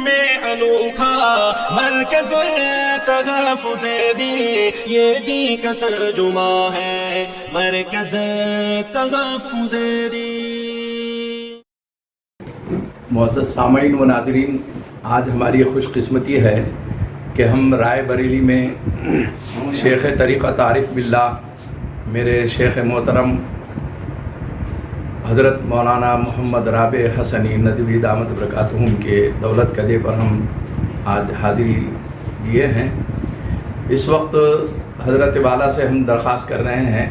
میں انوکھا مرکز تحفظ دین، یہ دین کا ترجمہ ہے مرکز تحفظ دین۔ معزز سامعین و ناظرین، آج ہماری خوش قسمتی ہے کہ ہم رائے بریلی میں شیخ طریقت عارف باللہ میرے شیخ محترم حضرت مولانا محمد رابع حسنی ندوی دامت برکاتہم کے دولت کدے پر ہم آج حاضری دیے ہیں۔ اس وقت حضرت والا سے ہم درخواست کر رہے ہیں،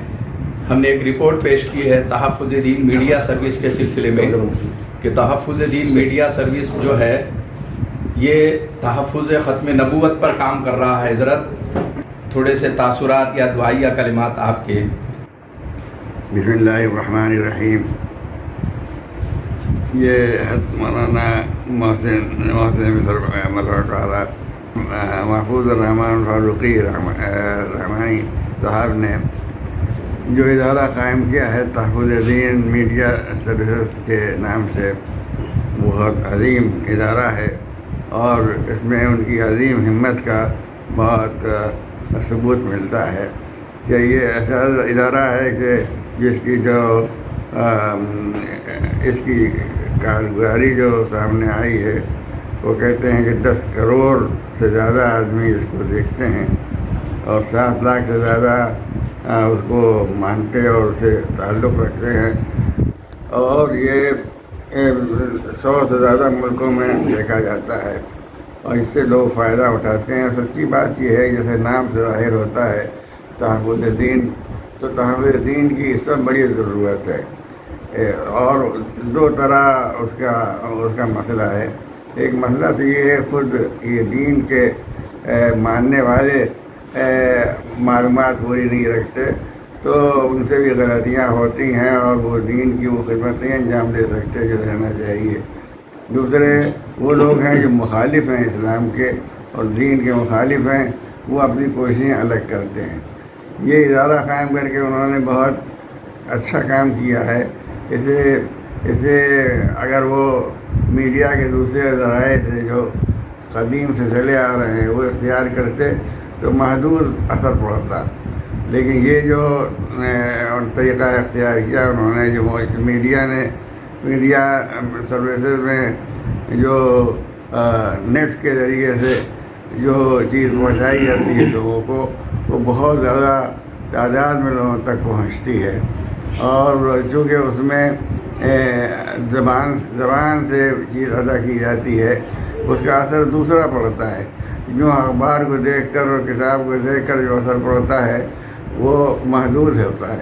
ہم نے ایک رپورٹ پیش کی ہے تحفظ دین میڈیا سروس کے سلسلے میں کہ تحفظ دین میڈیا سروس جو ہے یہ تحفظ ختم نبوت پر کام کر رہا ہے۔ حضرت تھوڑے سے تاثرات یا دعائیہ کلمات آپ کے۔ بسم اللہ الرحمن الرحیم۔ یہ مولانا محسن محفوظ الرحمن فاروقی رحمانی صاحب نے جو ادارہ قائم کیا ہے تحفظ دین میڈیا سروسز کے نام سے، بہت عظیم ادارہ ہے اور اس میں ان کی عظیم ہمت کا بہت ثبوت ملتا ہے کہ یہ ایسا ادارہ ہے کہ جس کی جو اس کی کارگزاری جو سامنے آئی ہے، وہ کہتے ہیں کہ 10 کروڑ سے زیادہ آدمی اس کو دیکھتے ہیں اور 7 لاکھ سے زیادہ اس کو مانتے اور اس سے تعلق رکھتے ہیں، اور یہ 100 سے زیادہ ملکوں میں دیکھا جاتا ہے اور اس سے لوگ فائدہ اٹھاتے ہیں۔ سچی بات یہ ہے، جیسے نام سے ظاہر ہوتا ہے تحفظ دین، تو تحفظ دین کی اس وقت بڑی ضرورت ہے اور 2 طرح اس کا مسئلہ ہے۔ ایک مسئلہ تو یہ ہے، خود یہ دین کے ماننے والے معلومات پوری نہیں رکھتے تو ان سے بھی غلطیاں ہوتی ہیں اور وہ دین کی وہ خدمت نہیں انجام دے سکتے جو رہنا چاہیے۔ دوسرے وہ لوگ ہیں جو مخالف ہیں اسلام کے اور دین کے مخالف ہیں، وہ اپنی کوششیں الگ کرتے ہیں۔ یہ ادارہ قائم کر کے انہوں نے بہت اچھا کام کیا ہے۔ اسے اگر وہ میڈیا کے دوسرے ذرائع سے جو قدیم سے چلے آ رہے ہیں وہ اختیار کرتے تو محدود اثر پڑتا، لیکن یہ جو طریقہ اختیار کیا انہوں نے، جو میڈیا سروسز میں جو نیٹ کے ذریعے سے جو چیز پہنچائی جاتی ہے لوگوں کو، وہ بہت زیادہ تعداد میں لوگوں تک پہنچتی ہے اور چونکہ اس میں زبان سے چیز ادا کی جاتی ہے، اس کا اثر دوسرا پڑتا ہے۔ جو اخبار کو دیکھ کر اور کتاب کو دیکھ کر جو اثر پڑتا ہے وہ محدود ہوتا ہے،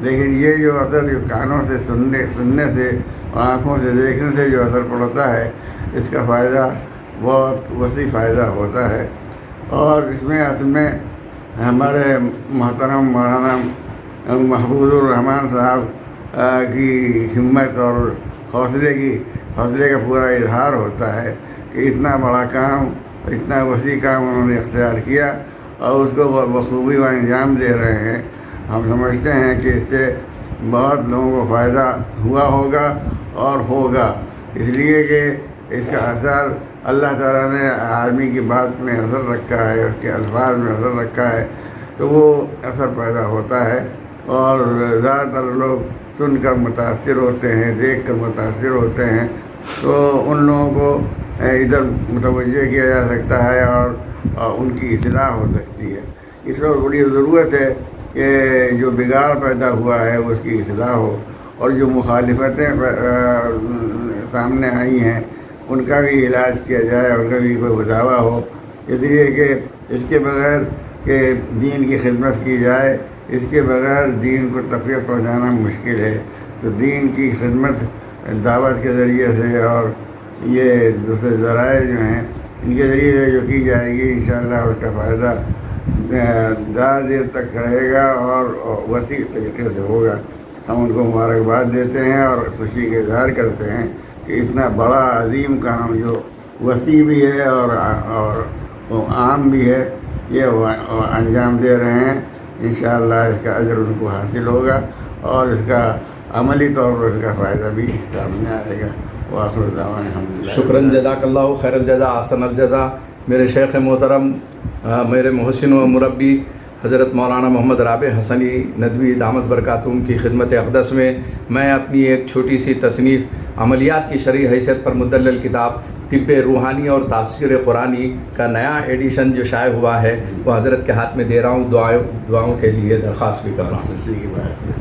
لیکن یہ جو اثر جو کانوں سے سننے سے اور آنکھوں سے دیکھنے سے جو اثر پڑتا ہے، اس کا فائدہ بہت وسیع فائدہ ہوتا ہے۔ اور اس میں اصل میں ہمارے محترم مولانا محفوظ الرحمن صاحب کی ہمت اور حوصلے کا پورا اظہار ہوتا ہے کہ اتنا بڑا کام، اتنا وسیع کام انہوں نے اختیار کیا اور اس کو بخوبی وہ انجام دے رہے ہیں۔ ہم سمجھتے ہیں کہ اس سے بہت لوگوں کو فائدہ ہوا ہوگا اور ہوگا، اس لیے کہ اس کا اثر اللہ تعالیٰ نے آدمی کی بات میں اثر رکھا ہے، اس کے الفاظ میں اثر رکھا ہے، تو وہ اثر پیدا ہوتا ہے اور زیادہ تر لوگ سن کر متاثر ہوتے ہیں، دیکھ کر متاثر ہوتے ہیں، تو ان لوگوں کو ادھر متوجہ کیا جا سکتا ہے اور ان کی اصلاح ہو سکتی ہے۔ اس وقت بڑی ضرورت ہے کہ جو بگاڑ پیدا ہوا ہے اس کی اصلاح ہو اور جو مخالفتیں سامنے آئی ہیں ان کا بھی علاج کیا جائے، ان کا بھی کوئی دعویٰ ہو، اس لیے کہ اس کے بغیر کہ دین کی خدمت کی جائے، اس کے بغیر دین کو تقویت پہنچانا مشکل ہے۔ تو دین کی خدمت دعوت کے ذریعے سے اور یہ دوسرے ذرائع جو ہیں ان کے ذریعے سے جو کی جائے گی، انشاءاللہ اس کا فائدہ زیادہ دیر تک رہے گا اور وسیع طریقے سے ہوگا۔ ہم ان کو مبارکباد دیتے ہیں اور خوشی کا اظہار کرتے ہیں کہ اتنا بڑا عظیم کام جو وسیع بھی ہے اور عام بھی ہے، یہ انجام دے رہے ہیں۔ انشاءاللہ اس کا اجر ان کو حاصل ہوگا اور اس کا عملی طور پر اس کا فائدہ بھی سامنے آئے گا۔ وآخر دعوانا الحمدللہ. شکراً جزاک اللہ خیر الجزا احسن الجزا. میرے شیخ محترم میرے محسن و مربی حضرت مولانا محمد رابع حسنی ندوی دامت برکاتہم کی خدمت اقدس میں اپنی ایک چھوٹی سی تصنیف عملیات کی شرعی حیثیت پر مدلل کتاب طب روحانی اور تاثیر قرآنی کا نیا ایڈیشن جو شائع ہوا ہے وہ حضرت کے ہاتھ میں دے رہا ہوں. دعاؤں کے لیے درخواست بھی کر رہا ہوں. خوشی کی بات ہے.